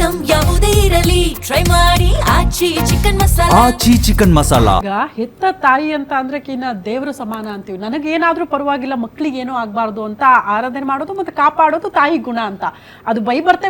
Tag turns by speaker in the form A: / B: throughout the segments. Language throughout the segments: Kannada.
A: ಐಟಂ ಯಾವುದೇ ಇರಲಿ ಟ್ರೈ ಮಾಡಿ ಆಚಿ ಚಿಕನ್ ಮಸಾಲಾ.
B: ಆಚಿ ಚಿಕನ್ ಮಸಾಲಾ.
C: ಈಗ ಹೆತ್ತ ತಾಯಿ ಅಂತ ಅಂದ್ರೆ ದೇವ್ರ ಸಮಾನ ಅಂತೀವಿ. ನನಗೇನಾದ್ರೂ ಪರವಾಗಿಲ್ಲ, ಮಕ್ಳಿಗೆ ಏನೂ ಆಗ್ಬಾರ್ದು ಅಂತ ಆರಾಧನೆ ಮಾಡೋದು ಮತ್ತೆ ಕಾಪಾಡೋದು ತಾಯಿ ಗುಣ ಅಂತ. ಅದು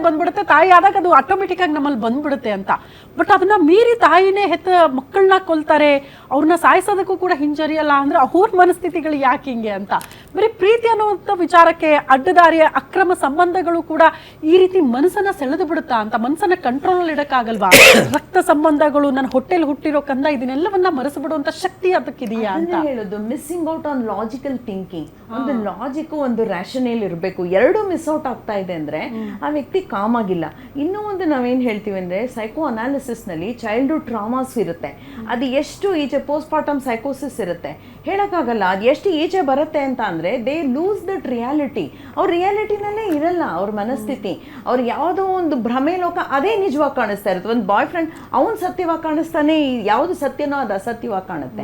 C: ಬಂದ್ಬಿಡುತ್ತೆ, ತಾಯಿ ಆದಾಗ ಅದು ಆಟೋಮೆಟಿಕ್ ಆಗಿ ನಮ್ಮಲ್ಲಿ ಬಂದ್ಬಿಡುತ್ತೆ ಅಂತ. ಬಟ್ ಅದನ್ನ ಮೀರಿ ತಾಯಿನೇ ಹೆತ್ತ ಮಕ್ಕಳನ್ನ ಕೊಲ್ತಾರೆ, ಅವ್ರನ್ನ ಸಾಯಿಸೋದಕ್ಕೂ ಕೂಡ ಹಿಂಜರಿಯಲ್ಲ ಅಂದ್ರೆ ಅವ್ರ ಮನಸ್ಥಿತಿಗಳು ಯಾಕೆ ಹಿಂಗೆ ಅಂತ. ಬರೀ ಪ್ರೀತಿ ಅನ್ನುವಂಥ ವಿಚಾರಕ್ಕೆ ಅಡ್ಡದಾರಿಯ ಅಕ್ರಮ ಸಂಬಂಧಗಳು ಕೂಡ ಈ ರೀತಿ ಮನಸ್ಸನ್ನ ಸೆಳೆದು ಬಿಡುತ್ತಾ ಅಂತ. ಮನಸ್ಸನ್ನ ಕಂಟ್ರೋಲ್ ಇಡಕ್ಕಾಗಲ್ವಾ? ರಕ್ತ ಸಂಬಂಧಗಳು, ನನ್ನ ಹೊಟ್ಟೆಲ್ ಹುಟ್ಟಿರೋ ಕಂದ, ಇದನ್ನೆಲ್ಲವನ್ನ ಮರೆಸಿಬಿಡುವಂತ ಶಕ್ತಿ ಅದಕ್ಕಿದೆಯಾ ಅಂತ
D: ಹೇಳೋದು. Missing out on logical thinking. ಒಂದು ಲಾಜಿಕ್, ಒಂದು ರ್ಯಾಷನೇಲ್ ಇರಬೇಕು. ಎರಡು ಮಿಸ್ ಔಟ್ ಆಗ್ತಾ ಇದೆ ಅಂದ್ರೆ ಆ ವ್ಯಕ್ತಿ ಕಾಮ್ ಆಗಿಲ್ಲ. ಇನ್ನೂ ಒಂದು ನಾವೇನ್ ಹೇಳ್ತೀವಿ ಅಂದ್ರೆ ಸೈಕೋ ಅನಾಲಿಸಿಸ್ ನಲ್ಲಿ ಚೈಲ್ಡ್ಹುಡ್ ಟ್ರಾಮಾಸ್ ಇರುತ್ತೆ. ಅದು ಎಷ್ಟು ಈಚೆ ಪೋಸ್ಟ್ ಪಾರ್ಟಮ್ ಸೈಕೋಸಿಸ್ ಇರುತ್ತೆ ಹೇಳಕ್ಕಾಗಲ್ಲ. ಅದು ಎಷ್ಟು ಈಚೆ ಬರುತ್ತೆ ಅಂತ ಅಂದ್ರೆ ದೇ ಲೂಸ್ ದಟ್ ರಿಯಾಲಿಟಿ. ಅವ್ರ ರಿಯಾಲಿಟಿನಲ್ಲೇ ಇರಲ್ಲ ಅವ್ರ ಮನಸ್ಥಿತಿ. ಅವ್ರು ಯಾವುದೋ ಒಂದು ಭ್ರಮೆ ಲೋಕ ಅದೇ ನಿಜವಾಗಿ ಕಾಣಿಸ್ತಾ ಇರುತ್ತೆ. ಒಂದು ಬಾಯ್ ಫ್ರೆಂಡ್ ಅವನ್ ಸತ್ಯವಾಗಿ ಕಾಣಿಸ್ತಾನೆ, ಯಾವ್ದು ಸತ್ಯನೋ ಅದು ಅಸತ್ಯವಾಗಿ ಕಾಣುತ್ತೆ.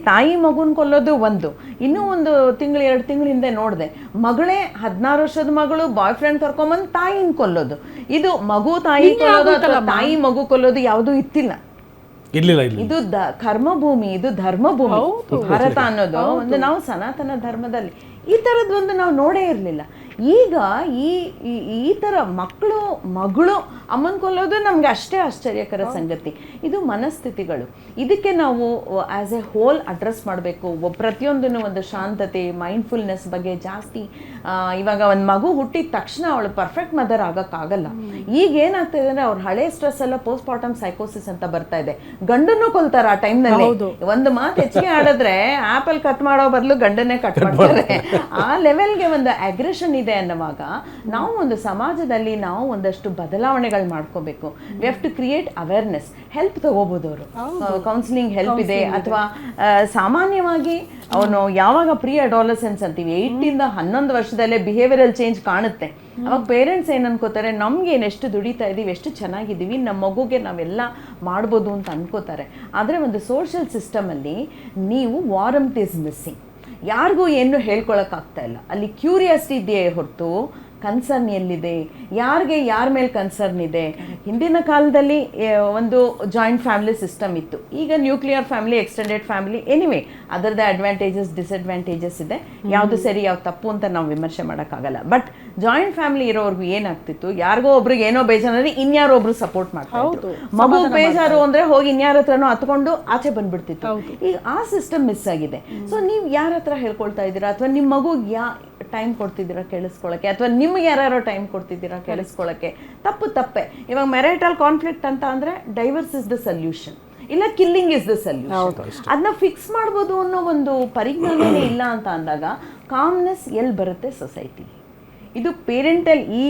D: ತಾಯಿ ಮಗುನ್ ಕೊಲ್ಲೋದು ಒಂದು. ಇನ್ನೂ ಒಂದು ತಿಂಗಳು 2 ತಿಂಗಳ ಹಿಂದೆ ನೋಡಿದೆ, ಮಗಳೇ 16 ವರ್ಷದ ಮಗಳು ಬಾಯ್ ಫ್ರೆಂಡ್ ಕರ್ಕೊಂಬಂದು ತಾಯಿನ ಕೊಲ್ಲೋದು. ಇದು ಮಗು ತಾಯಿ ಕೊಲ್ಲೋದು ಅಥವಾ ತಾಯಿ ಮಗು ಕೊಲ್ಲೋದು ಯಾವುದೂ ಇತ್ತಿಲ್ಲ. ಇದು ಕರ್ಮಭೂಮಿ, ಇದು ಧರ್ಮಭೂಮಿ. ಭಾರತ ಅನ್ನೋದು ಒಂದು, ನಾವು ಸನಾತನ ಧರ್ಮದಲ್ಲಿ ಈ ಥರದ್ದೊಂದು ನಾವು ನೋಡೇ ಇರಲಿಲ್ಲ. ಈಗ ಈ ಥರ ಮಗಳು ಅಮ್ಮನ ಕೊಲ್ಲೋದು ನಮ್ಗೆ ಅಷ್ಟೇ ಆಶ್ಚರ್ಯಕರ ಸಂಗತಿ. ಇದು ಮನಸ್ಥಿತಿಗಳು. ಇದಕ್ಕೆ ನಾವು ಆಸ್ ಎ ಹೋಲ್ ಅಡ್ರೆಸ್ ಮಾಡಬೇಕು. ಪ್ರತಿಯೊಂದನ್ನು ಒಂದು ಶಾಂತತೆ, ಮೈಂಡ್ಫುಲ್ನೆಸ್ ಬಗ್ಗೆ ಜಾಸ್ತಿ. ಇವಾಗ ಒಂದು ಮಗು ಹುಟ್ಟಿದ ತಕ್ಷಣ ಅವಳು ಪರ್ಫೆಕ್ಟ್ ಮದರ್ ಆಗೋಕ್ಕಾಗಲ್ಲ. ಈಗ ಏನಾಗ್ತದೆ ಅಂದ್ರೆ ಅವ್ರ ಹಳೆ ಸ್ಟ್ರೆಸ್ ಎಲ್ಲ ಪೋಸ್ಟ್ ಪಾರ್ಟಮ್ ಸೈಕೋಸಿಸ್ ಅಂತ ಬರ್ತಾ ಇದೆ. ಗಂಡನ್ನು ಕೊಲ್ತಾರ ಆ ಟೈಮ್ನಲ್ಲಿ. ಒಂದು ಮಾತು ಹೆಚ್ಚಿಗೆ ಆಡಿದ್ರೆ ಆಪಲ್ ಕಟ್ ಮಾಡೋ ಬದಲು ಗಂಡನ್ನೇ ಕಟ್ ಮಾಡ್ತಾರೆ. ಆ ಲೆವೆಲ್ಗೆ ಒಂದು ಅಗ್ರೆಷನ್ ಇದೆ ಅನ್ನುವಾಗ ನಾವು ಒಂದು ಸಮಾಜದಲ್ಲಿ ನಾವು ಒಂದಷ್ಟು ಬದಲಾವಣೆಗಳು ಮಾಡ್ಕೋಬೇಕು. We have to create awareness. Help ತಗೋಬಹುದು ಅವರು, ಕೌನ್ಸಿಲಿಂಗ್ ಹೆಲ್ಪ್ ಇದೆ. ಅಥವಾ ಸಾಮಾನ್ಯವಾಗಿ ಅವನು ಯಾವಾಗ ಪ್ರೀ ಅಡಾಲಸೆನ್ಸ್ ಅಂತೀವಿ, 8 ಇಂದ 11 ವರ್ಷದಲ್ಲೇ ಬಿಹೇವಿಯರಲ್ ಚೇಂಜ್ ಕಾಣುತ್ತೆ. ಅವಾಗ ಪೇರೆಂಟ್ಸ್ ಏನು ಅನ್ಕೋತಾರೆ, ನಮ್ಗೇನು ಎಷ್ಟು ದುಡಿತಾ ಇದ್ದೀವಿ, ಎಷ್ಟು ಚೆನ್ನಾಗಿದ್ದೀವಿ, ನಮ್ಮ ಮಗುಗೆ ನಾವೆಲ್ಲ ಮಾಡ್ಬೋದು ಅಂತ ಅನ್ಕೋತಾರೆ. ಆದರೆ ಒಂದು ಸೋಷಿಯಲ್ ಸಿಸ್ಟಮಲ್ಲಿ ನೀವು ವಾರಂತ್ ಈಸ್ ಮಿಸ್ಸಿಂಗ್. ಯಾರಿಗೂ ಏನು ಹೇಳ್ಕೊಳಕ್ಕಾಗ್ತಾ ಇಲ್ಲ. ಅಲ್ಲಿ ಕ್ಯೂರಿಯಾಸಿಟಿ ಇದೆಯೇ ಹೊರತು ಕನ್ಸರ್ನ್ ಎಲ್ಲಿದೆ, ಯಾರಿಗೆ ಯಾರ ಮೇಲೆ ಕನ್ಸರ್ನ್ ಇದೆ. ಹಿಂದಿನ ಕಾಲದಲ್ಲಿ ಒಂದು ಜಾಯಿಂಟ್ ಫ್ಯಾಮಿಲಿ ಸಿಸ್ಟಮ್ ಇತ್ತು. ಈಗ nuclear family, extended family. Anyway ಅದರದ್ದೇ ಅಡ್ವಾಂಟೇಜಸ್ ಡಿಸ್ಅಡ್ವಾಂಟೇಜಸ್ ಇದೆ. ಯಾವುದು ಸರಿ ಯಾವ್ದು ತಪ್ಪು ಅಂತ ನಾವು ವಿಮರ್ಶೆ ಮಾಡೋಕ್ಕಾಗಲ್ಲ. ಬಟ್ ಜಾಯಿಂಟ್ ಫ್ಯಾಮಿಲಿ ಇರೋರ್ಗು ಏನಾಗ್ತಿತ್ತು, ಯಾರಿಗೋ ಒಬ್ರಿಗೆ ಏನೋ ಬೇಜಾರಂದ್ರೆ ಇನ್ಯಾರೋ ಒಬ್ರು ಸಪೋರ್ಟ್ ಮಾಡ್ತಾರೆ. ಮಗು ಬೇಜಾರು ಅಂದ್ರೆ ಹೋಗಿ ಇನ್ಯಾರ ಹತ್ರನೋ ಹತ್ಕೊಂಡು ಆಚೆ ಬಂದ್ಬಿಡ್ತಿತ್ತು. ಈಗ ಆ ಸಿಸ್ಟಮ್ ಮಿಸ್ ಆಗಿದೆ. ಸೊ ನೀವು ಯಾರ ಹತ್ರ ಹೇಳ್ಕೊಳ್ತಾ ಇದ್ದೀರಾ, ಅಥವಾ ನಿಮ್ಮ ಮಗು ಟೈಮ್ ಕೊಡ್ತಿದ್ದೀರಾ ಕೇಳಿಸ್ಕೊಳ್ಳೋಕ್ಕೆ, ಅಥವಾ ನಿಮ್ಗೆ ಯಾರು ಟೈಮ್ ಕೊಡ್ತಿದ್ದೀರಾ ಕೇಳಿಸ್ಕೊಳ್ಳೋಕ್ಕೆ? ತಪ್ಪೆ. ಇವಾಗ ಮೆರೈಟಲ್ ಕಾನ್ಫ್ಲಿಕ್ಟ್ ಅಂತ ಅಂದ್ರೆ ಡೈವರ್ಸ್ ಇಸ್ ದ ಸೊಲ್ಯೂಷನ್, ಇಲ್ಲ ಕಿಲ್ಲಿಂಗ್ ಇಸ್ ದ ಸೊಲ್ಯೂಷನ್. ಅದನ್ನ ಫಿಕ್ಸ್ ಮಾಡ್ಬೋದು ಅನ್ನೋ ಒಂದು ಪರಿಜ್ಞಾನನೇ ಇಲ್ಲ ಅಂತ ಅಂದಾಗ ಕಾಮ್ನೆಸ್ ಎಲ್ಲಿ ಬರುತ್ತೆ ಸೊಸೈಟಿ? ಇದು ಪೇರೆಂಟಲ್. ಈ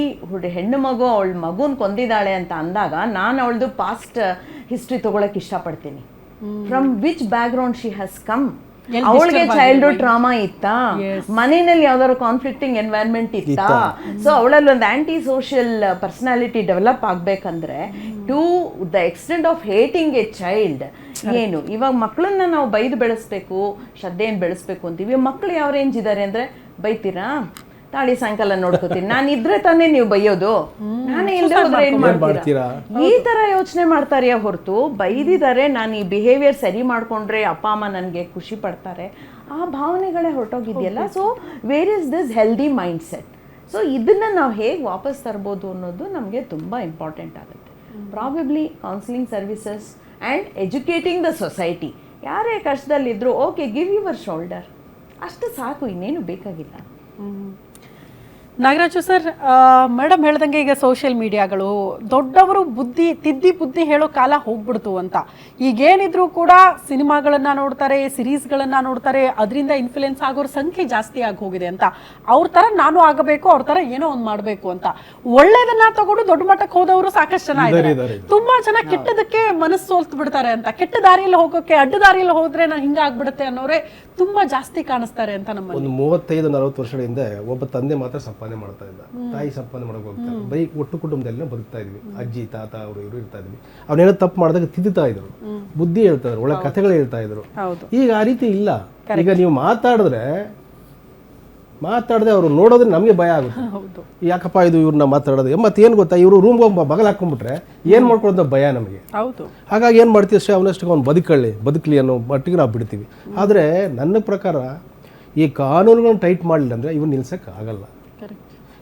D: ಹೆಣ್ಣು ಮಗು ಅವಳ ಮಗುನ್ ಕೊಂದಿದ್ದಾಳೆ ಅಂತ ಅಂದಾಗ ನಾನು ಅವಳದು ಪಾಸ್ಟ್ ಹಿಸ್ಟ್ರಿ ತಗೊಳಕ್ ಇಷ್ಟಪಡ್ತೀನಿ. From which background she has come. ಅವಳಿಗೆ ಚೈಲ್ಡ್ಹುಡ್ ಟ್ರಾಮಾ ಇತ್ತಾ, ಮನೆಯಲ್ಲಿ ಯಾವ್ದಾದ್ರು ಕಾನ್ಫ್ಲಿಕ್ಟಿಂಗ್ ಎನ್ವೈರನ್ಮೆಂಟ್ ಇತ್ತಾ? ಸೊ ಅವಳಲ್ಲಿ ಒಂದು ಆಂಟಿ ಸೋಷಿಯಲ್ ಪರ್ಸನಾಲಿಟಿ ಡೆವಲಪ್ ಆಗ್ಬೇಕಂದ್ರೆ to the extent of hating a child ಏನು. ಇವಾಗ ಮಕ್ಕಳನ್ನ ನಾವು ಬೈದು ಬೆಳೆಸ್ಬೇಕು, ಶ್ರದ್ಧೆಯನ್ನು ಬೆಳೆಸ್ಬೇಕು ಅಂತೀವಿ. ಮಕ್ಕಳು ಯಾವ ರೇಂಜ್ ಇದ್ದಾರೆ ಅಂದ್ರೆ, ಬೈತೀರಾ ತಾಳಿ ಸಾಯಂಕಾಲ ನೋಡ್ಕೋತೀನಿ, ನಾನು ಇದ್ರೆ ತಾನೇ ನೀವು ಬೈಯೋದು, ನಾನೇ ಇಲ್ಲದೆ ಹೋದ್ರೆ ಏನ್ ಮಾಡ್ತೀರಾ? ಈ ತರ ಯೋಚನೆ ಮಾಡ್ತಾರೆಯಾ ಹೊರತು ಬೈದಿದ್ದಾರೆ ನಾನು ಈ ಬಿಹೇವಿಯರ್ ಸರಿ ಮಾಡ್ಕೊಂಡ್ರೆ ಅಪ್ಪ ಅಮ್ಮ ನನಗೆ ಖುಷಿ ಪಡ್ತಾರೆ, ಆ ಭಾವನೆಗಳೇ ಹೊರಟೋಗಿದೆಯಲ್ಲ. So where is this healthy mindset? So ಇದನ್ನ ನಾವು ಹೇಗೆ ವಾಪಸ್ ತರ್ಬೋದು ಅನ್ನೋದು ನಮಗೆ ತುಂಬ ಇಂಪಾರ್ಟೆಂಟ್ ಆಗುತ್ತೆ. Probably counselling services and educating the society. ಯಾರೇ ಕಷ್ಟದಲ್ಲಿದ್ದರೂ ಓಕೆ, ಗಿವ್ ಯುವರ್ ಶೋಲ್ಡರ್, ಅಷ್ಟು ಸಾಕು, ಇನ್ನೇನು ಬೇಕಾಗಿಲ್ಲ.
C: ನಾಗರಾಜು ಸರ್, ಮೇಡಮ್ ಹೇಳ್ದಂಗೆ ಈಗ ಸೋಷಿಯಲ್ ಮೀಡಿಯಾಗಳು ದೊಡ್ಡವರು ಬುದ್ಧಿ ಹೇಳೋ ಕಾಲ ಹೋಗ್ಬಿಡ್ತು ಅಂತ. ಈಗೇನಿದ್ರು ಕೂಡ ಸಿನಿಮಾಗಳನ್ನ ನೋಡ್ತಾರೆ, ಸಿರೀಸ್ಗಳನ್ನ ನೋಡ್ತಾರೆ, ಅದರಿಂದ ಇನ್ಫ್ಲುಯೆನ್ಸ್ ಆಗೋರ ಸಂಖ್ಯೆ ಜಾಸ್ತಿ ಆಗಿ ಹೋಗಿದೆ ಅಂತ. ಅವ್ರ ತರ ನಾನು ಆಗಬೇಕು, ಅವ್ರ ತರ ಏನೋ ಒಂದು ಮಾಡಬೇಕು ಅಂತ. ಒಳ್ಳೇದನ್ನ ತಗೊಂಡು ದೊಡ್ಡ ಮಟ್ಟಕ್ಕೆ ಹೋದವರು ಸಾಕಷ್ಟು ಜನ ಇದ್ದಾರೆ. ತುಂಬಾ ಜನ ಕೆಟ್ಟದಕ್ಕೆ ಮನಸ್ಸು ಸೋಲ್ತು ಬಿಡ್ತಾರೆ ಅಂತ. ಕೆಟ್ಟ ದಾರಿಯಲ್ಲಿ ಹೋಗೋಕೆ, ಅಡ್ಡ ದಾರಿಯಲ್ಲಿ ಹೋದ್ರೆ ನಾನು ಹಿಂಗಾಗ್ಬಿಡುತ್ತೆ ಅನ್ನೋರೇ ತುಂಬಾ ಜಾಸ್ತಿ ಕಾಣಿಸ್ತಾರೆ ಅಂತ. ನಮ್ಮ
E: ಒಂದು 35-40 ವರ್ಷಗಳ ಹಿಂದೆ ಒಬ್ಬ ತಂದೆ ಮಾತ್ರ ಸಂಪಾದನೆ ಮಾಡ್ತಾ ಇದ್ದ, ತಾಯಿ ಸಂಪಾದನೆ ಮಾಡಕ್ ಹೋಗ್ತಾರೆ. ಬರೀ ಒಟ್ಟು ಕುಟುಂಬದಲ್ಲಿ ಬದುಕ್ತಾ ಇದ್ವಿ. ಅಜ್ಜಿ ತಾತ ಅವರು ಇವರು ಇರ್ತಾ ಇದ್ವಿ. ಅವನೇನೋ ತಪ್ಪು ಮಾಡಿದಾಗ ತಿದ್ದುತ್ತಾ ಇದ್ರು, ಬುದ್ಧಿ ಹೇಳ್ತಾ ಇದ್ರು, ಒಳ್ಳೆ ಕಥೆಗಳು ಹೇಳ್ತಾ ಇದ್ರು. ಈಗ ಆ ರೀತಿ ಇಲ್ಲ. ಈಗ ನೀವು ಮಾತಾಡಿದ್ರೆ ಮಾತಾಡದೆ ಅವರು ನೋಡೋದ್ರೆ ನಮಗೆ ಭಯ ಆಗುತ್ತೆ.
C: ಹೌದು.
E: ಯಾಕಪ್ಪ ಇದು ಇವ್ರನ್ನ ಮಾತಾಡೋದು ಮತ್ತೆ ಏನು ಗೊತ್ತಾ, ಇವರು ರೂಮ್ಗೆ ಹೋಗಿ ಬಗಲ್ ಹಾಕೊಂಡ್ಬಿಟ್ರೆ ಏನು ಮಾಡ್ಕೊಳ್ಳೋದು ಭಯ ನಮಗೆ.
C: ಹೌದು.
E: ಹಾಗಾಗಿ ಏನು ಮಾಡ್ತೀವಿ ಅಷ್ಟೇ, ಅವನಷ್ಟಕ್ಕೆ ಅವ್ನು ಬದುಕಲಿ ಅನ್ನೋ ಮಟ್ಟಿಗೆ ನಾವು ಬಿಡ್ತೀವಿ. ಆದರೆ ನನ್ನ ಪ್ರಕಾರ ಈ ಕಾನೂನುಗಳನ್ನ ಟೈಟ್ ಮಾಡಲಿಲ್ಲ ಅಂದರೆ ಇವ್ನು ನಿಲ್ಸಕ್ಕೆ ಆಗಲ್ಲ.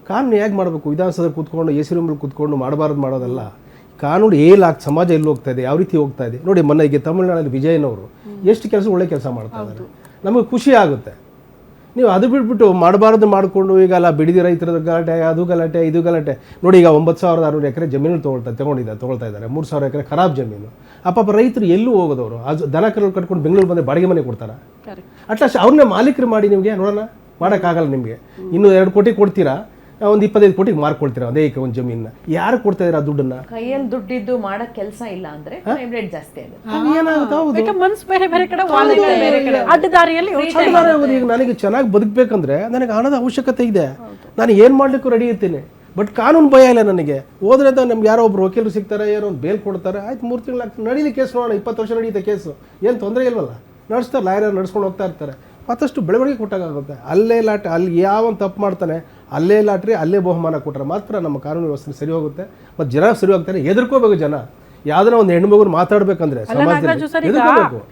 E: ಕಾನೂನು ಹೇಗೆ ಮಾಡಬೇಕು, ವಿಧಾನಸೌಧ ಕೂತ್ಕೊಂಡು ಎ ಸಿ ರೂಮಲ್ಲಿ ಕೂತ್ಕೊಂಡು ಮಾಡಬಾರ್ದು ಮಾಡೋದಲ್ಲ. ಕಾನೂನು ಸಮಾಜ ಎಲ್ಲಿ ಹೋಗ್ತಾ ಇದೆ, ಯಾವ ರೀತಿ ಹೋಗ್ತಾ ಇದೆ ನೋಡಿ. ಮೊನ್ನೆಗೆ ತಮಿಳುನಾಡಲ್ಲಿ ವಿಜಯನವರು ಎಷ್ಟು ಒಳ್ಳೆ ಕೆಲಸ ಮಾಡ್ತಾ ಇದ್ದಾರೆ, ನಮಗೆ ಖುಷಿ ಆಗುತ್ತೆ. ನೀವು ಅದು ಬಿಟ್ಬಿಟ್ಟು ಮಾಡಬಾರ್ದು ಮಾಡಿಕೊಂಡು ಈಗಲ್ಲ ಬಿಡಿದಿ ರೈತರ ಗಲಾಟೆ, ಅದು ಗಲಾಟೆ, ಇದು ಗಲಾಟೆ ನೋಡಿ. ಈಗ 9,600 ಎಕರೆ ಜಮೀನು ತೊಗೊಳ್ತಾ ಇದ್ದಾರೆ. 3,000 ಎಕರೆ ಖರಾಬ್ ಜಮೀನು. ಪಾಪ ರೈತರು ಎಲ್ಲೂ ಹೋಗೋದವರು, ಅದು ದನ ಕರು ಕಟ್ಕೊಂಡು ಬೆಂಗಳೂರು ಬಂದರೆ ಬಾಡಿಗೆ ಮನೆ ಕೊಡ್ತಾರೆ. ಅಟ್ಲಾಸ್ಟ್ ಅವ್ರನ್ನೇ ಮಾಲೀಕರು ಮಾಡಿ ನಿಮಗೆ ನೋಡೋಣ, ಮಾಡೋಕ್ಕಾಗಲ್ಲ ನಿಮಗೆ. ಇನ್ನು 2 ಕೋಟಿ ಕೊಡ್ತೀರಾ, ಒಂದು 25 ಕೋಟಿಗೆ ಮಾರ್ಕೊಳ್ತೀರಾ ಅದೇ ಒಂದು ಜಮೀನ. ಯಾರು ಕೊಡ್ತಾ ಇದ್ದೀರಾ ದುಡ್ಡನ್ನ?
D: ಕೈಯಲ್ಲಿ ದುಡ್ಡಿದ್ದು ಮಾಡಕ್ ಕೆಲಸ ಇಲ್ಲ ಅಂದ್ರೆ crime rate ಜಾಸ್ತಿ
C: ಆಗುತ್ತೆ. ಮನ್ಸು ಬೇರೆ ಬೇರೆ ಕಡೆ ಅಡ್ಡದಾರಿಯಲ್ಲಿ
E: ಈಗ ನನಗೆ ಚೆನ್ನಾಗಿ ಬದುಕಬೇಕಂದ್ರೆ ನನಗೆ ಹಣದ ಅವಶ್ಯಕತೆ ಇದೆ. ನಾನು ಏನು ಮಾಡ್ಲಿಕ್ಕೂ ರೆಡಿ ಇರ್ತೀನಿ. ಬಟ್ ಕಾನೂನು ಭಯ ಇಲ್ಲ ನನಗೆ. ಹೋದ್ರೆ ಅಂತ ನಮ್ಗೆ ಯಾರೋ ಒಬ್ರು ವಕೀಲರು ಸಿಗ್ತಾರೆ, ಏನೋ ಒಂದು ಬೇಲ್ ಕೊಡ್ತಾರೆ, ಆಯ್ತು 3 ತಿಂಗಳು ನಡೀಲಿ ಕೇಸ್ ನೋಡೋಣ. 20 ವರ್ಷ ನಡೀತೆ ಕೇಸು, ಏನು ತೊಂದರೆ ಇಲ್ವಲ್ಲ, ನಡೆಸ್ತಾರೆ, ಲಾಯರ್ ನಡ್ಸ್ಕೊಂಡು ಹೋಗ್ತಾ ಇರ್ತಾರೆ. ಮತ್ತಷ್ಟು ಬೆಳವಣಿಗೆ ಕೊಟ್ಟಾಗುತ್ತೆ. ಅಲ್ಲೇ ಲಾಟ್, ಅಲ್ಲಿ ಯಾವ ತಪ್ಪು ಮಾಡ್ತಾನೆ ಅಲ್ಲೇ ಲಾಟ್ರಿ, ಅಲ್ಲೇ ಬಹುಮಾನ ಕೊಟ್ಟರೆ ಮಾತ್ರ ನಮ್ಮ ಕಾನೂನು ವ್ಯವಸ್ಥೆ ಸರಿ ಹೋಗುತ್ತೆ. ಮತ್ತು ಜನ ಸರಿ ಹೋಗ್ತಾರೆ. ಹೆದರ್ಕೋಬೇಕು ಜನ. ಯಾವ್ದನ್ನ ಒಂದು ಹೆಣ್ಣು ಮಗು ಮಾತಾಡ್ಬೇಕಂದ್ರೆ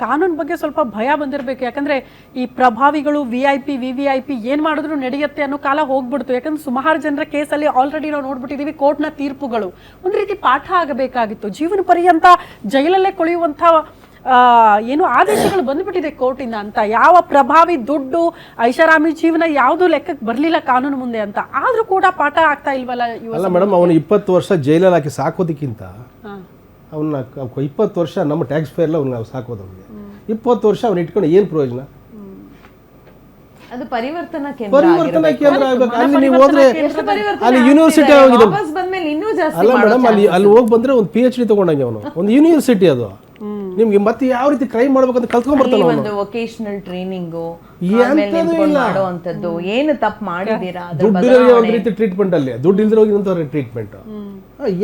C: ಕಾನೂನು ಬಗ್ಗೆ ಸ್ವಲ್ಪ ಭಯ ಬಂದಿರಬೇಕು. ಯಾಕಂದ್ರೆ ಈ ಪ್ರಭಾವಿಗಳು VIP VVIP ಏನ್ ಮಾಡಿದ್ರು ನಡೆಯುತ್ತೆ ಅನ್ನೋ ಕಾಲ ಹೋಗ್ಬಿಡ್ತು. ಯಾಕಂದ್ರೆ ಸುಮಾರು ಜನರ ಕೇಸಲ್ಲಿ ಆಲ್ರೆಡಿ ನಾವು ನೋಡ್ಬಿಟ್ಟಿದೀವಿ. ಕೋರ್ಟ್ನ ತೀರ್ಪುಗಳು ಒಂದು ರೀತಿ ಪಾಠ ಆಗಬೇಕಾಗಿತ್ತು. ಜೀವನ ಪರ್ಯಂತ ಜೈಲಲ್ಲೇ ಕೊಳೆಯುವಂತ ಏನು ಆದೇಶಗಳು ಬಂದ್ಬಿಟ್ಟಿದೆ ಕೋರ್ಟಿಂದ ಅಂತ. ಯಾವ ಪ್ರಭಾವಿ ದುಡ್ಡು ಐಷಾರಾಮಿ ಜೀವನ ಯಾವುದು ಲೆಕ್ಕಕ್ಕೆ ಬರಲಿಲ್ಲ ಕಾನೂನು ಮುಂದೆ ಅಂತ. ಆದ್ರೂ ಕೂಡ ಪಾಠ ಆಗ್ತಾ ಇಲ್ವಲ್ಲ?
E: ಅಲ್ಲ ಮೇಡಮ್, ಅವನು 20 ವರ್ಷ ಜೈಲಲ್ಲಿ ಹಾಕಿ ಸಾಕೋದಕ್ಕಿಂತ ಅವನ್ನ 20 ವರ್ಷ ನಮ್ಮ ಟ್ಯಾಕ್ಸ್ ಪೇರ್ ಅವ್ನು ನಾವು ಸಾಕೋದು. ಅವ್ನಿಗೆ 20 ವರ್ಷ ಅವ್ನು ಇಟ್ಕೊಂಡು ಏನು ಪ್ರಯೋಜನ?
D: ಅದು ಪರಿವರ್ತನಾ
E: ಕೇಂದ್ರ ಆಗಬೇಕು. ಅಲ್ಲಿ ನೀವು ಹೋದ್ರೆ ಅಲ್ಲಿ ಯೂನಿವರ್ಸಿಟಿ ಆಗಿದೆ. ಅಲ್ಲ ಮೇಡಮ್, ಅಲ್ಲಿ ಹೋಗಿ ಬಂದ್ರೆ ಒಂದು PhD ತಗೊಂಡಂಗೆ ಅವನು, ಒಂದು ಯೂನಿವರ್ಸಿಟಿ ಅದು. ನಿಮ್ಗೆ ಮತ್ತೆ ಯಾವ ರೀತಿ ಕ್ರೈಮ್ ಮಾಡ್ಬೇಕಂತ ಕಲ್ತ್ಕೊಂಡ್ಬರ್ತಾನೆ ಅವನು.
D: ಒಂದು ವೊಕೇಶನಲ್ ಟ್ರೈನಿಂಗು, ಮಾಡುವಂತದ್ದು, ಏನು ತಪ್ಪು ಮಾಡಿದೀರಾ,
E: ದುಡ್ಡಿರೋರಿಗೆ ಒಂದು ರೀತಿ ಟ್ರೀಟ್ಮೆಂಟ್, ಅಲ್ಲಿ ದುಡ್ಡು ಇಲ್ದಿರೋಗಿ ಇನ್ನೊಂದು ಟ್ರೀಟ್ಮೆಂಟ್.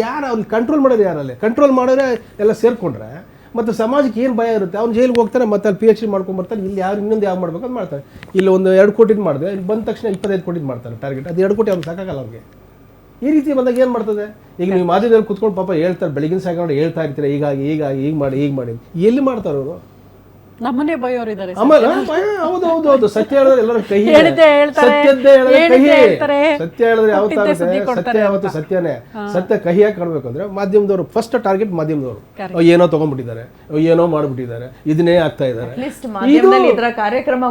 E: ಯಾರು ಅವ್ರಿಗೆ ಕಂಟ್ರೋಲ್ ಮಾಡೋದು ಯಾರಲ್ಲಿ? ಕಂಟ್ರೋಲ್ ಮಾಡಿದ್ರೆ ಎಲ್ಲ ಸೇರ್ಕೊಂಡ್ರೆ ಮತ್ತು ಸಮಾಜಕ್ಕೆ ಏನು ಭಯ ಇರುತ್ತೆ? ಅವ್ನು ಜೈಲಿಗೆ ಹೋಗ್ತಾನೆ, ಮತ್ತೆ ಅಲ್ಲಿ PhD ಮಾಡ್ಕೊಂಡ್ಬರ್ತಾನೆ. ಇಲ್ಲಿ ಯಾರು ಇನ್ನೊಂದು ಯಾವ ಮಾಡ್ಬೇಕು ಅಂತ ಮಾಡ್ತಾರೆ. ಇಲ್ಲಿ ಒಂದು 2 ಕೋಟಿದು ಮಾಡಿದೆ, ಇಲ್ಲಿ ಬಂದ ತಕ್ಷಣ 25 ಕೋಟಿದು ಮಾಡ್ತಾರೆ ಟಾರ್ಗೆಟ್. ಅದು 2 ಕೋಟಿ ಅವ್ನು ಸಾಕಾಗಲ್ಲ ಅವ್ರಿಗೆ. ಈ ರೀತಿ ಬಂದಾಗ ಏನು ಮಾಡ್ತದೆ? ಈಗ ನೀವು ಮಾಧ್ಯಮದಲ್ಲಿ ಕುತ್ಕೊಂಡು ಪಾಪ ಹೇಳ್ತಾರೆ, ಬೆಳಗಿನ ಸಾಯಂಕಾಲ ಹೇಳ್ತಾ ಇರ್ತೀರ, ಹೀಗೆ ಮಾಡಿ ಎಲ್ಲಿ ಮಾಡ್ತಾರೆ ಅವರು?
C: ನಮ್ಮನೆ ಬಯೋರಿದ್ದಾರೆ.
E: ಹೌದು, ಸತ್ಯ ಹೇಳಿದ್ರೆ ಎಲ್ಲರೂ ಕಹಿ. ಸತ್ಯದ್ದೇ ಹೇಳಿದ್ರೆ ಸತ್ಯ ಹೇಳಿದ್ರೆ ಯಾವತ್ತಾಗುತ್ತೆ? ಸತ್ಯ ಯಾವತ್ತು ಸತ್ಯನೇ. ಸತ್ಯ ಕಹಿಯಾಗಿ ಕಾಣಬೇಕು ಅಂದ್ರೆ ಮಾಧ್ಯಮದವರು ಫಸ್ಟ್ ಟಾರ್ಗೆಟ್. ಮಾಧ್ಯಮದವರು ಏನೋ ತಗೊಂಡ್ಬಿಟ್ಟಿದ್ದಾರೆ, ಏನೋ ಮಾಡ್ಬಿಟ್ಟಿದ್ದಾರೆ, ಇದನ್ನೇ ಆಗ್ತಾ ಇದ್ದಾರೆ.
D: ಕಾರ್ಯಕ್ರಮ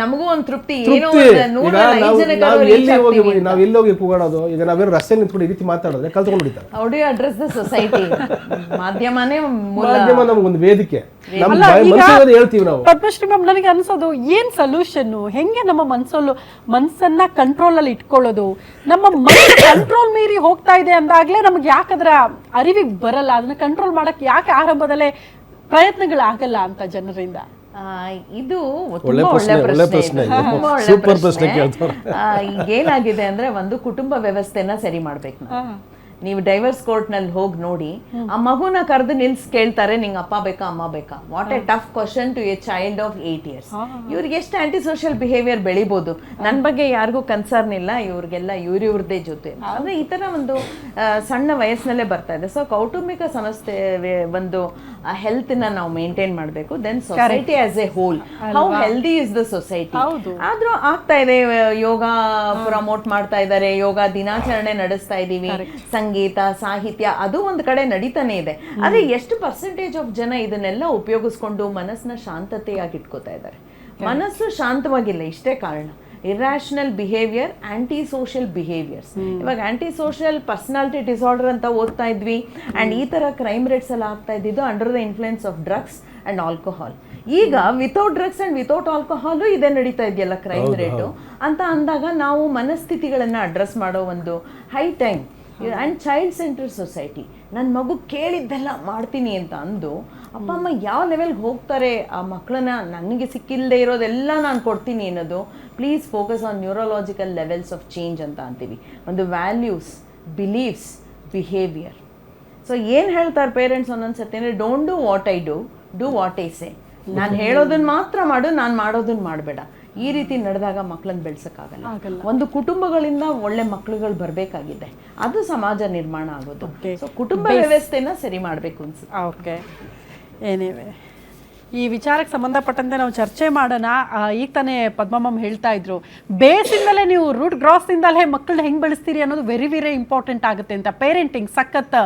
D: ನಮಗೂ ಒಂದು ತೃಪ್ತಿ.
E: ನಾವ್ ಎಲ್ಲಿ ಹೋಗಿ ಕೂಗಾಡೋದು? ಈಗ ನಾವೇನು ರಸ್ತೆ ನಿಂತ್ಕೊಂಡು ಈ ರೀತಿ ಮಾತಾಡಿದ್ರೆ ಕಲ್ತ್ಕೊಂಡ್ಬಿಡ್ತಾರೆ. ಮಾಧ್ಯಮ ನಮಗೊಂದು ವೇದಿಕೆ.
C: ಪದ್ಮಶ್ರೀ ಮ್ಯಾಮ್, ನನಗೆ ಅನ್ಸೋದು ಏನ್ ಸೊಲ್ಯೂಷನ್? ಹೆಂಗೆ ನಮ್ಮ ಮನ್ಸನ್ನ ಕಂಟ್ರೋಲ್ ಅಲ್ಲಿ ಇಟ್ಕೊಳ್ಳೋದು? ನಮ್ಮ ಕಂಟ್ರೋಲ್ ಮೀರಿ ಹೋಗ್ತಾ ಇದೆ ಅಂದಾಗ್ಲೇ ನಮ್ಗೆ ಯಾಕದ್ರ ಅರಿವಿಗೆ ಬರಲ್ಲ? ಅದನ್ನ ಕಂಟ್ರೋಲ್ ಮಾಡಕ್ ಯಾಕೆ ಆರಂಭದಲ್ಲೇ ಪ್ರಯತ್ನಗಳಾಗಲ್ಲ ಅಂತ ಜನರಿಂದ?
D: ಇದು ಒಳ್ಳೆ ಪ್ರಶ್ನೆ. ಏನಾಗಿದೆ ಅಂದ್ರೆ, ಒಂದು ಕುಟುಂಬ ವ್ಯವಸ್ಥೆನ ಸರಿ ಮಾಡ್ಬೇಕು. ನೀವು ಡೈವರ್ಸ್ ಕೋರ್ಟ್ ನಲ್ಲಿ ಹೋಗಿ ನೋಡಿ, ಆ ಮಗುನ ಕರೆದು ನಿಲ್ಸ್ ಕೇಳ್ತಾರೆ, ನಿಂಗೆ ಅಪ್ಪ ಬೇಕಾ ಅಮ್ಮ ಬೇಕಾ? What a tough question to a child of 8 years. ಇವ್ರಿಗೆ ಎಷ್ಟು ಆಂಟಿ ಸೋಷಿಯಲ್ ಬಿಹೇವಿಯರ್ ಬೆಳಿಬಹುದು. ನನ್ನ ಬಗ್ಗೆ ಯಾರಿಗೂ ಕನ್ಸರ್ನ್ ಇಲ್ಲ, ಇವ್ರಿಗೆಲ್ಲ ಇವ್ರದೇ ಜೊತೆ ಅಂದ್ರೆ ಈ ತರ ಒಂದು ಸಣ್ಣ ವಯಸ್ಸಿನಲ್ಲೇ ಬರ್ತಾ ಇದೆ. ಸೊ ಕೌಟುಂಬಿಕ ಸಮಸ್ಯೆ ಒಂದು ಹೆಲ್ತ್ ನ ನಾವು ಮೇಂಟೈನ್ ಮಾಡಬೇಕು. Then society as a whole, how healthy is the society. ಆದ್ರೂ ಆಗ್ತಾ ಇದೆ. ಯೋಗ ಪ್ರಮೋಟ್ ಮಾಡ್ತಾ ಇದ್ದಾರೆ, ಯೋಗ ದಿನಾಚರಣೆ ನಡೆಸ್ತಾ ಇದೀವಿ, ಸಂಗೀತ ಸಾಹಿತ್ಯ ಅದು ಒಂದು ಕಡೆ ನಡೀತಾನೆ ಇದೆ. ಆದ್ರೆ ಎಷ್ಟು ಪರ್ಸೆಂಟೇಜ್ ಆಫ್ ಜನ ಇದನ್ನೆಲ್ಲ ಉಪಯೋಗಿಸ್ಕೊಂಡು ಮನಸ್ಸನ್ನ ಶಾಂತತೆಯಾಗಿ ಇಟ್ಕೋತಾ ಇದ್ದಾರೆ? ಮನಸ್ಸು ಶಾಂತವಾಗಿಲ್ಲ, ಇಷ್ಟೇ ಕಾರಣ. Irrational behaviour, aunty social behaviours. ಇವಾಗ ಆಂಟಿ ಸೋಷಿಯಲ್ ಪರ್ಸನಾಲಿಟಿ ಡಿಸಾರ್ಡರ್ ಅಂತ ಓದ್ತಾ ಇದ್ವಿ. ಅಂಡ್ ಈ ತರ ಕ್ರೈಮ್ ರೇಟ್ಸ್ ಎಲ್ಲ ಆಗ್ತಾ ಇದ್ದಿದ್ದು under the influence of drugs and alcohol. ಈಗ without drugs and without alcohol ಇದೇ ನಡೀತಾ ಇದೆಯಲ್ಲ ಕ್ರೈಮ್ ರೇಟು ಅಂತ ಅಂದಾಗ, ನಾವು ಮನಸ್ಥಿತಿಗಳನ್ನ ಅಡ್ರೆಸ್ ಮಾಡೋ ಒಂದು high time. And child centred society. ನನ್ನ ಮಗು ಕೇಳಿದ್ದೆಲ್ಲ ಮಾಡ್ತೀನಿ ಅಂತ ಅಂದು ಅಪ್ಪ ಅಮ್ಮ ಯಾವ ಲೆವೆಲ್ಗೆ ಹೋಗ್ತಾರೆ? ಆ ಮಕ್ಕಳನ್ನ ನನಗೆ ಸಿಕ್ಕಿಲ್ಲದೆ ಇರೋದೆಲ್ಲ ನಾನು ಕೊಡ್ತೀನಿ ಅನ್ನೋದು. Please focus on neurological levels of change ಅಂತ ಅಂತೀವಿ. ಒಂದು ವ್ಯಾಲ್ಯೂಸ್, ಬಿಲೀಫ್ಸ್, ಬಿಹೇವಿಯರ್. ಸೊ ಏನು ಹೇಳ್ತಾರೆ ಪೇರೆಂಟ್ಸ್ ಒಂದೊಂದ್ಸತಿ ಅಂದರೆ, don't do what I do what I say. ನಾನು ಹೇಳೋದನ್ನ ಮಾತ್ರ ಮಾಡು, ನಾನು ಮಾಡೋದನ್ನ ಮಾಡಬೇಡ. ಈ ರೀತಿ ನಡೆದಾಗ ಮಕ್ಕಳನ್ನ ಬೆಳೆಸಕ್ಕಾಗಲ್ಲ. ಒಂದು ಕುಟುಂಬಗಳಿಂದ ಒಳ್ಳೆ ಮಕ್ಕಳುಗಳು ಬರಬೇಕಾಗಿದೆ, ಅದು ಸಮಾಜ ನಿರ್ಮಾಣ ಆಗೋದು. ಸೊ ಕುಟುಂಬ ವ್ಯವಸ್ಥೆನ ಸರಿ ಮಾಡಬೇಕು ಅನ್ಸುತ್ತೆ.
C: ಓಕೆ, ಏನಿವೆ ಈ ವಿಚಾರಕ್ಕೆ ಸಂಬಂಧಪಟ್ಟಂತೆ ನಾವು ಚರ್ಚೆ ಮಾಡೋಣ. ಈಗ ತಾನೇ ಪದ್ಮಮ್ಮ ಹೇಳ್ತಾ ಇದ್ರು, ಬೇಸಿಂದಲೇ ನೀವು ರೂಟ್ ಗ್ರಾಸ್ದಿಂದಲೇ ಮಕ್ಕಳನ್ನ ಹೆಂಗೆ ಬೆಳೆಸ್ತೀರಿ ಅನ್ನೋದು ವೆರಿ ವೆರಿ ಇಂಪಾರ್ಟೆಂಟ್ ಆಗುತ್ತೆ ಅಂತ. ಪೇರೆಂಟಿಂಗ್ ಸಖತ್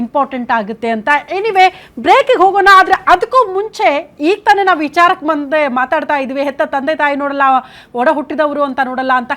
C: ಇಂಪಾರ್ಟೆಂಟ್ ಆಗುತ್ತೆ ಅಂತ. ಎನಿವೆ, ಬ್ರೇಕಿಗೆ ಹೋಗೋಣ. ಆದರೆ ಅದಕ್ಕೂ ಮುಂಚೆ ಈಗ ತಾನೇ ನಾವು ವಿಚಾರಕ್ಕೆ ಮುಂದೆ ಮಾತಾಡ್ತಾ ಇದ್ವಿ, ಹೆತ್ತ ತಂದೆ ತಾಯಿ ನೋಡಲ್ಲ, ಒಡ ಹುಟ್ಟಿದವರು ಅಂತ ನೋಡಲ್ಲ ಅಂತ